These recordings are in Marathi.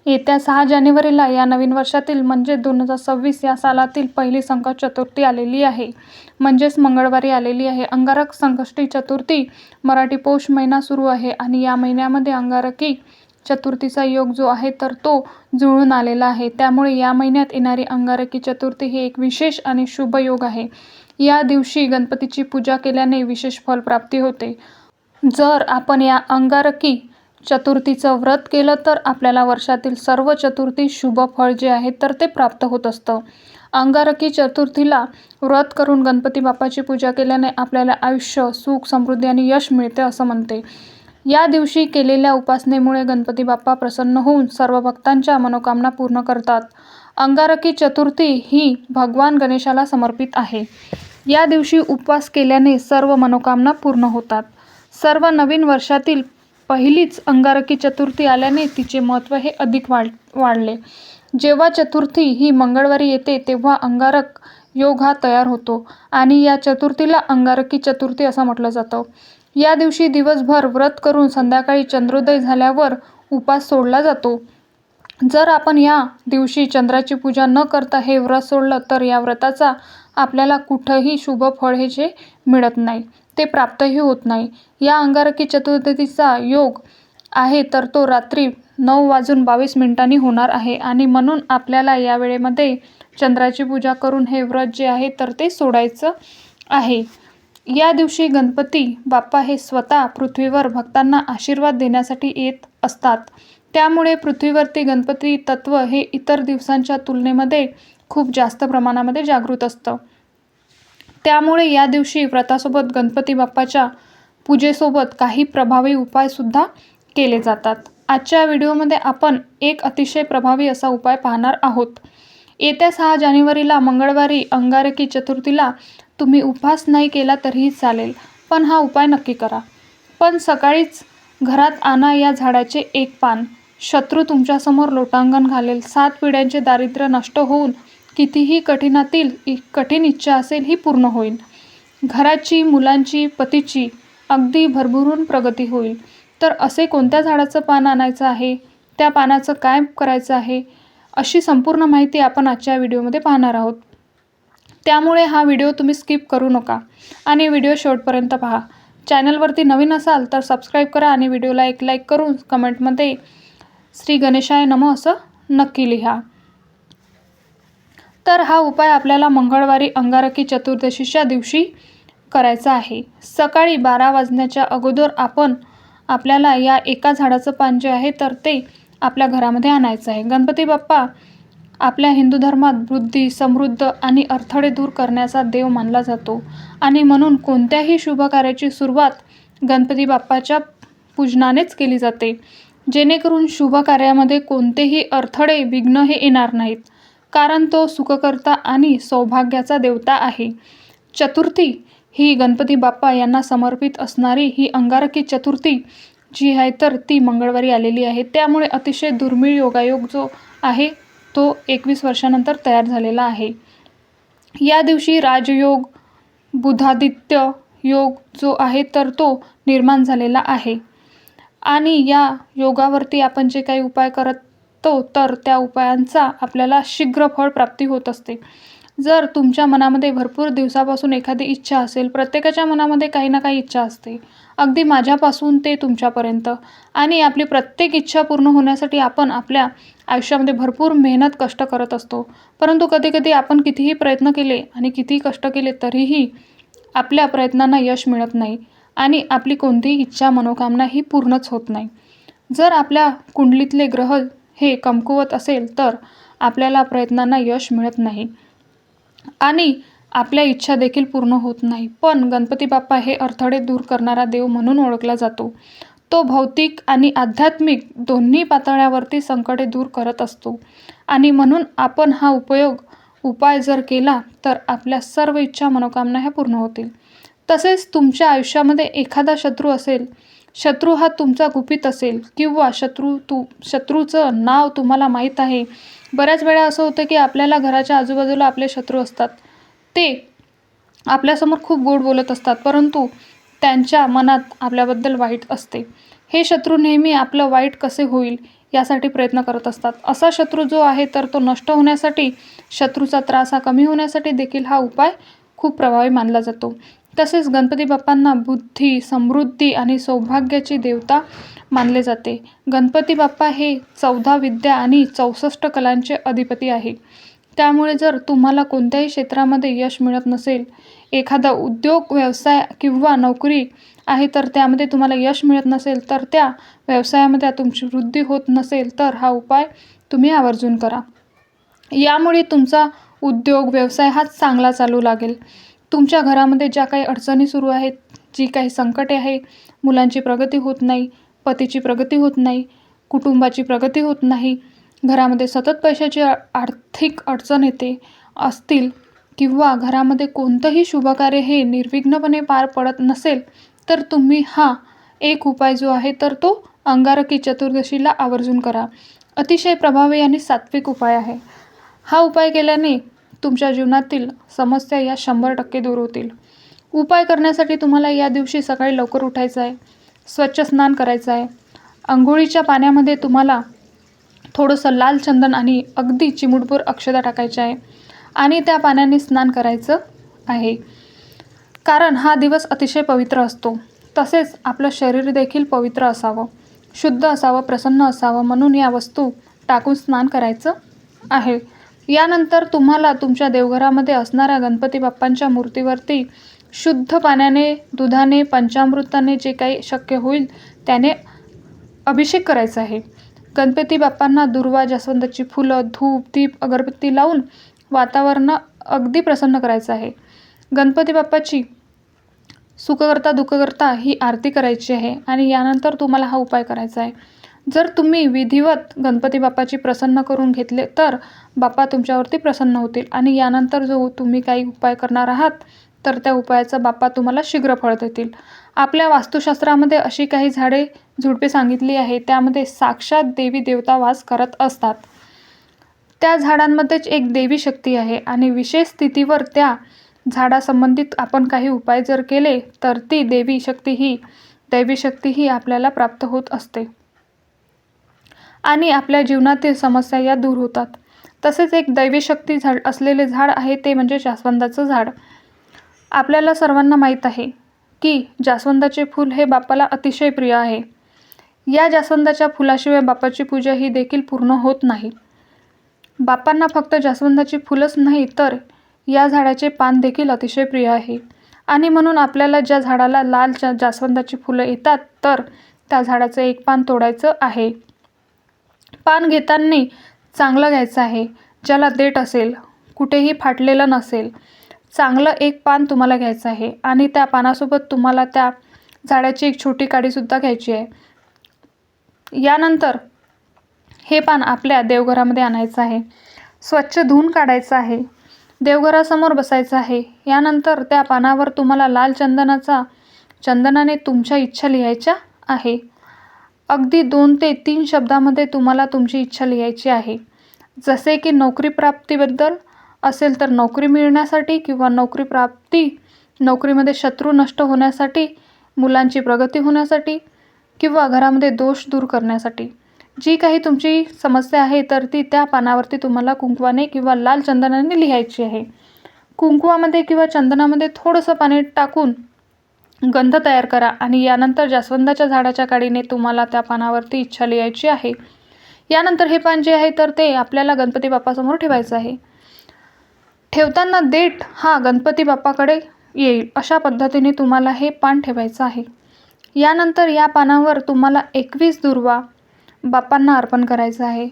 येत्या 6 जानेवारीला या नवीन वर्षातील म्हणजे 2026 या सालातील पहिली संकट चतुर्थी आलेली आहे. म्हणजेच मंगळवारी आलेली आहे. अंगारक संकष्टी चतुर्थी. मराठी पौष महिना सुरू आहे आणि या महिन्यामध्ये अंगारकी चतुर्थीचा योग जो आहे तर तो जुळून आलेला आहे. त्यामुळे या महिन्यात येणारी अंगारकी चतुर्थी हे एक विशेष आणि शुभ योग आहे. या दिवशी गणपतीची पूजा केल्याने विशेष फलप्राप्ती होते. जर आपण या अंगारकी चतुर्थीचं व्रत केलं तर आपल्याला वर्षातील सर्व चतुर्थी शुभ फळ जे आहे तर ते प्राप्त होत असतं. अंगारकी चतुर्थीला व्रत करून गणपती बाप्पाची पूजा केल्याने आपल्याला आयुष्य, सुख, समृद्धी आणि यश मिळते असं म्हणते. या दिवशी केलेल्या उपासनेमुळे गणपती बाप्पा प्रसन्न होऊन सर्व भक्तांच्या मनोकामना पूर्ण करतात. अंगारकी चतुर्थी ही भगवान गणेशाला समर्पित आहे. या दिवशी उपवास केल्याने सर्व मनोकामना पूर्ण होतात. सर्व नवीन वर्षातील पहिलीच अंगारकी चतुर्थी आल्याने तिचे महत्त्व हे अधिक वाढले. जेव्हा चतुर्थी ही मंगळवारी येते तेव्हा अंगारक योग हा तयार होतो आणि या चतुर्थीला अंगारकी चतुर्थी असं म्हटलं जातं. या दिवशी दिवसभर व्रत करून संध्याकाळी चंद्रोदय झाल्यावर उपास सोडला जातो. जर आपण या दिवशी चंद्राची पूजा न करता हे व्रत सोडलं तर या व्रताचा आपल्याला कुठंही शुभ फळ हे जे मिळत नाही, ते प्राप्तही होत नाही. या अंगारकी चतुर्थीचा योग आहे तर तो रात्री 9:22 होणार आहे आणि म्हणून आपल्याला या वेळेमध्ये चंद्राची पूजा करून हे व्रत जे आहे तर ते सोडायचं आहे. या दिवशी गणपती बाप्पा हे स्वतः पृथ्वीवर भक्तांना आशीर्वाद देण्यासाठी येत असतात. त्यामुळे पृथ्वीवरती गणपती तत्व हे इतर दिवसांच्या तुलनेमध्ये खूप जास्त प्रमाणामध्ये जागृत असतं. त्यामुळे या दिवशी व्रतासोबत गणपती बाप्पाच्या पूजेसोबत काही प्रभावी उपायसुद्धा केले जातात. आजच्या व्हिडिओमध्ये आपण एक अतिशय प्रभावी असा उपाय पाहणार आहोत. येत्या 6 जानेवारीला मंगळवारी अंगारकी चतुर्थीला तुम्ही उपवास नाही केला तरीही चालेल, पण हा उपाय नक्की करा. पण सकाळीच घरात आणा या झाडाचे एक पान. शत्रू तुमच्यासमोर लोटांगण घालेल. 7 पिढ्यांचे दारिद्र्य नष्ट होऊन कितीही कठीणातील कठीण इच्छा असेल ही पूर्ण होईल. घराची, मुलांची, पतीची अगदी भरभरून प्रगती होईल. तर असे कोणत्या झाडाचं पान आणायचं आहे, त्या पानाचं काय करायचं आहे, अशी संपूर्ण माहिती आपण आजच्या व्हिडिओमध्ये पाहणार आहोत. त्यामुळे हा व्हिडिओ तुम्ही स्किप करू नका आणि व्हिडिओ शेवटपर्यंत पहा. चॅनलवरती नवीन असाल तर सबस्क्राईब करा आणि व्हिडिओला एक लाईक करून कमेंटमध्ये श्री गणेशाय नमः असं नक्की लिहा. तर हा उपाय आपल्याला मंगळवारी अंगारकी चतुर्दशीच्या दिवशी करायचा आहे. सकाळी 12 वाजण्याच्या अगोदर आपल्याला या एका झाडाचं पान जे आहे तर ते आपल्या घरामध्ये आणायचं आहे. गणपती बाप्पा आपल्या हिंदू धर्मात बुद्धी, समृद्धी आणि अडथळे दूर करण्याचा देव मानला जातो आणि म्हणून कोणत्याही शुभ कार्याची सुरुवात गणपती बाप्पाच्या पूजनानेच केली जाते, जेणेकरून शुभ कार्यामध्ये कोणतेही अडथळे, विघ्न हे येणार नाहीत, कारण तो सुखकर्ता आणि सौभाग्याचा देवता आहे. चतुर्थी ही गणपती बाप्पा यांना समर्पित असणारी ही अंगारकी चतुर्थी जी आहे तर ती मंगळवारी आलेली आहे. त्यामुळे अतिशय दुर्मिळ योगायोग जो आहे तो 21 वर्षानंतर तयार झालेला आहे. या दिवशी राजयोग, बुधादित्य योग जो आहे तर तो निर्माण झालेला आहे आणि या योगावरती आपण जे काही उपाय करतो तर त्या उपायांचा आपल्याला शीघ्र फळ प्राप्ती होत असते. जर तुमच्या मनामध्ये भरपूर दिवसापासून एखादी इच्छा असेल, प्रत्येकाच्या मनामध्ये काही ना काही इच्छा असते, अगदी माझ्यापासून ते तुमच्यापर्यंत, आणि आपली प्रत्येक इच्छा पूर्ण होण्यासाठी आपण आपल्या आयुष्यामध्ये भरपूर मेहनत, कष्ट करत असतो. परंतु कधीकधी आपण कितीही प्रयत्न केले आणि कितीही कष्ट केले तरीही आपल्या प्रयत्नांना यश मिळत नाही आणि आपली कोणतीही इच्छा, मनोकामना ही पूर्णच होत नाही. जर आपल्या कुंडलीतले ग्रह हे कमकुवत असेल तर आपल्याला प्रयत्नांना यश मिळत नाही आणि आपल्या इच्छा देखील पूर्ण होत नाही. पण गणपती बाप्पा हे अडथळे दूर करणारा देव म्हणून ओळखला जातो. तो भौतिक आणि आध्यात्मिक दोन्ही पातळ्यावरती संकटे दूर करत असतो आणि म्हणून आपण हा उपाय जर केला तर आपल्या सर्व इच्छा, मनोकामना ह्या पूर्ण होतील. तसेच तुमच्या आयुष्यामध्ये एखादा शत्रू असेल, शत्रू हा तुमचा गुपित असेल किंवा शत्रूचं नाव तुम्हाला माहीत आहे. बऱ्याच वेळा असं होतं की आपल्याला घराच्या आजूबाजूला आपले शत्रू असतात, ते आपल्यासमोर खूप गोड बोलत असतात, परंतु त्यांच्या मनात आपल्याबद्दल वाईट असते. हे शत्रू नेहमी आपलं वाईट कसे होईल यासाठी प्रयत्न करत असतात. असा शत्रू जो आहे तर तो नष्ट होण्यासाठी, शत्रूचा त्रास हा कमी होण्यासाठी देखील हा उपाय खूप प्रभावी मानला जातो. तसेच गणपती बाप्पांना बुद्धी, समृद्धी आणि सौभाग्याची देवता मानले जाते. गणपती बाप्पा हे 14 विद्या आणि 64 कलांचे अधिपती आहे. त्यामुळे जर तुम्हाला कोणत्याही क्षेत्रामध्ये यश मिळत नसेल, एखादा उद्योग, व्यवसाय किंवा नोकरी आहे तर त्यामध्ये तुम्हाला यश मिळत नसेल, तर त्या व्यवसायामध्ये तुमची वृद्धी होत नसेल, तर हा उपाय तुम्ही आवर्जून करा. यामुळे तुमचा उद्योग, व्यवसाय हा चांगला चालू लागेल. तुमच्या घरामध्ये ज्या काही अडचणी सुरू आहेत, जी काही संकटे आहे, मुलांची प्रगती होत नाही, पतीची प्रगती होत नाही, कुटुंबाची प्रगती होत नाही, घरामध्ये सतत पैशाची आर्थिक अडचण येते असतील किंवा घरामध्ये कोणतंही शुभकार्य हे निर्विघ्नपणे पार पडत नसेल, तर तुम्ही हा एक उपाय जो आहे तर तो अंगारकी चतुर्दशीला आवर्जून करा. अतिशय प्रभावी आणि सात्विक उपाय आहे. हा उपाय केल्याने तुमच्या जीवनातील समस्या या 100% दूर होतील. उपाय करण्यासाठी तुम्हाला या दिवशी सकाळी लवकर उठायचं आहे, स्वच्छ स्नान करायचं आहे. अंघोळीच्या पाण्यामध्ये तुम्हाला थोडंसं लाल चंदन आणि अगदी चिमूटभर अक्षता टाकायच्या आहे आणि त्या पाण्याने स्नान करायचं आहे. कारण हा दिवस अतिशय पवित्र असतो. तसेच आपलं शरीर देखील पवित्र असावं, शुद्ध असावं, प्रसन्न असावं म्हणून या वस्तू टाकून स्नान करायचं आहे. यानंतर तुम्हाला तुमच्या देवघरामध्ये असणाऱ्या गणपती बाप्पांच्या मूर्तीवरती शुद्ध पाण्याने, दुधाने, पंचामृताने जे काही शक्य होईल त्याने अभिषेक करायचा आहे. गणपती बाप्पांना दुर्वा, जास्वंदाची फुलं, धूप, दीप, अगरबत्ती लावून वातावरण अगदी प्रसन्न करायचं आहे. गणपती बाप्पाची सुखकर्ता दुःखकर्ता ही आरती करायची आहे आणि यानंतर तुम्हाला हा उपाय करायचा आहे. जर तुम्ही विधिवत गणपती बाप्पाची प्रसन्न करून घेतले तर बाप्पा तुमच्यावरती प्रसन्न होतील आणि यानंतर जो तुम्ही काही उपाय करणार आहात तर त्या उपायाचा बाप्पा तुम्हाला शीघ्र फळ देतील. आपल्या वास्तुशास्त्रामध्ये अशी काही झाडे झुडपे सांगितली आहे, त्यामध्ये साक्षात देवी देवता वास करत असतात. त्या झाडांमध्येच एक देवी शक्ती आहे आणि विशेष स्थितीवर त्या झाडासंबंधित आपण काही उपाय जर केले तर ती दैवी शक्ती ही आपल्याला प्राप्त होत असते आणि आपल्या जीवनातील समस्या या दूर होतात. तसेच एक दैवी शक्ती असलेले झाड आहे ते म्हणजे जास्वंदाचं झाड. आपल्याला सर्वांना माहीत आहे की जास्वंदाचे फूल हे बाप्पाला अतिशय प्रिय आहे. या जास्वंदाच्या फुलाशिवाय बाप्पाची पूजा ही देखील पूर्ण होत नाही. बाप्पांना फक्त जास्वंदाची फुलंच नाही तर या झाडाचे पान देखील अतिशय प्रिय आहे आणि म्हणून आपल्याला ज्या झाडाला लाल जास्वंदाची फुलं येतात तर त्या झाडाचं एक पान तोडायचं आहे. पान घेताना चांगलं घ्यायचं आहे, ज्याला देठ असेल, कुठेही फाटलेलं नसेल, चांगलं एक पान तुम्हाला घ्यायचं आहे आणि त्या पानासोबत तुम्हाला त्या झाडाची एक छोटी काडीसुद्धा घ्यायची आहे. यानंतर हे पान आपल्या देवघरामध्ये आणायचं आहे, स्वच्छ धुवून काढायचं आहे, देवघरासमोर बसायचं आहे. यानंतर त्या पानावर तुम्हाला लाल चंदनाने तुमच्या इच्छा लिहायच्या आहे. अगदी 2 ते 3 शब्दामध्ये तुम्हाला तुमची इच्छा लिहायची आहे. जसे की नोकरी प्राप्तीबद्दल असेल तर नोकरी मिळण्यासाठी किंवा नोकरीमध्ये शत्रू नष्ट होण्यासाठी, मुलांची प्रगती होण्यासाठी किंवा घरामध्ये दोष दूर करण्यासाठी. जी काही तुमची समस्या आहे तर ती त्या पानावरती तुम्हाला कुंकवाने किंवा लाल चंदनाने लिहायची आहे. कुंकवामध्ये किंवा चंदनामध्ये थोडंसं पाणी टाकून गंध तयार करा आणि यानंतर जास्वंदाच्या झाडाच्या काडीने तुम्हाला त्या पानावरती इच्छा लिहायची आहे. यानंतर हे पान जे आहे तर ते आपल्याला गणपती बाप्पासमोर ठेवायचं आहे. ठेवताना देठ हा गणपती बाप्पाकडे येईल अशा पद्धतीने तुम्हाला हे पान ठेवायचं आहे. यानंतर या पानावर तुम्हाला 21 दुर्वा बाप्पांना अर्पण करायचं आहे.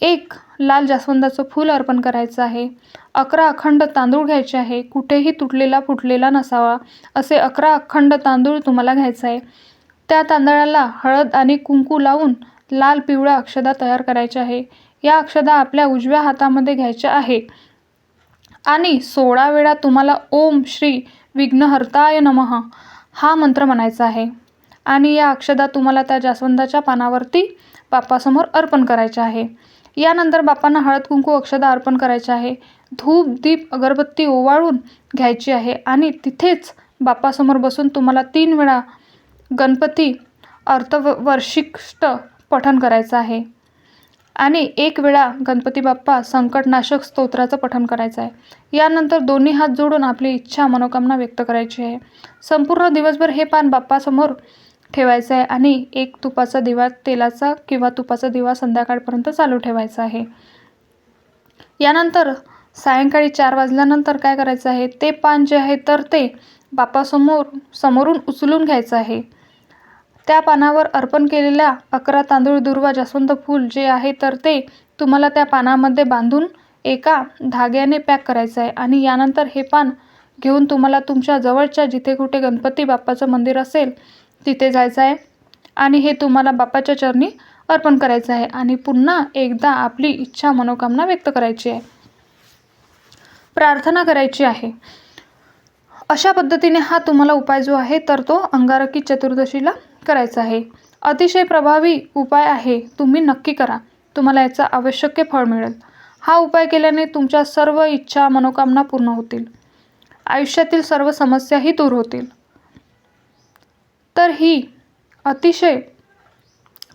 1 लाल जास्वंदाचं फूल अर्पण करायचं आहे. 11 अखंड तांदूळ घ्यायचे आहे, कुठेही तुटलेला फुटलेला नसावा असे 11 अखंड तांदूळ तुम्हाला घ्यायचं आहे. त्या तांदळाला हळद आणि कुंकू लावून लाल पिवळ्या अक्षदा तयार करायच्या आहे. या अक्षदा आपल्या उजव्या हातामध्ये घ्यायच्या आहे आणि 16 वेळा तुम्हाला ओम श्री विघ्नहर्ताय नमः हा मंत्र म्हणायचा आहे आणि या अक्षदा तुम्हाला त्या जास्वंदाच्या पानावरती बाप्पासमोर अर्पण करायच्या आहे. यानंतर बाप्पांना हळद कुंकू अक्षदा अर्पण करायचे आहे. धूप, दीप, अगरबत्ती ओवाळून घ्यायची आहे आणि तिथेच बाप्पासमोर बसून तुम्हाला 3 वेळा गणपती अर्थवर्षिष्ट पठण करायचं आहे. आणि एक वेळा गणपती बाप्पा संकटनाशक स्तोत्राचं पठण करायचं आहे. यानंतर दोन्ही हात जोडून आपली इच्छा मनोकामना व्यक्त करायची आहे. संपूर्ण दिवसभर हे पान बाप्पासमोर ठेवायचं आहे आणि एक तुपाचा दिवा, तेलाचा किंवा तुपाचा दिवा संध्याकाळपर्यंत चालू ठेवायचा आहे. यानंतर सायंकाळी 4 वाजल्यानंतर काय करायचं आहे, ते पान जे आहे तर ते समोरून उचलून घ्यायचं आहे. त्या पानावर अर्पण केलेल्या 11 तांदूळ, दूर्वा, जास्वंद फूल जे आहे तर ते तुम्हाला त्या पानामध्ये बांधून एका धाग्याने पॅक करायचं आहे आणि यानंतर हे पान घेऊन तुम्हाला तुमच्या जवळच्या जिथे कुठे गणपती बाप्पाचं मंदिर असेल तिथे जायचं आहे आणि हे तुम्हाला बाप्पाच्या चरणी अर्पण करायचं आहे आणि पुन्हा एकदा आपली इच्छा मनोकामना व्यक्त करायची आहे, प्रार्थना करायची आहे. अशा पद्धतीने हा तुम्हाला उपाय जो आहे तर तो अंगारकी चतुर्दशीला करायचा आहे. अतिशय प्रभावी उपाय आहे, तुम्ही नक्की करा, तुम्हाला याचा आवश्यक फळ मिळेल. हा उपाय केल्याने तुमच्या सर्व इच्छा मनोकामना पूर्ण होतील, आयुष्यातील सर्व समस्याही दूर होतील. तर ही अतिशय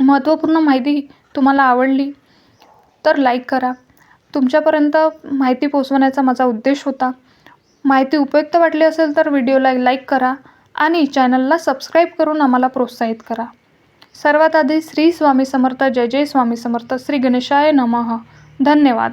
महत्त्वपूर्ण माहिती तुम्हाला आवडली तर लाईक करा. तुमच्यापर्यंत माहिती पोहोचवण्याचा माझा उद्देश होता. माहिती उपयुक्त वाटली असेल तर व्हिडिओला लाईक करा आणि चॅनलला सबस्क्राईब करून आम्हाला प्रोत्साहित करा. सर्वात आधी श्री स्वामी समर्थ. जय जय स्वामी समर्थ. श्री गणेशाय नमः. धन्यवाद.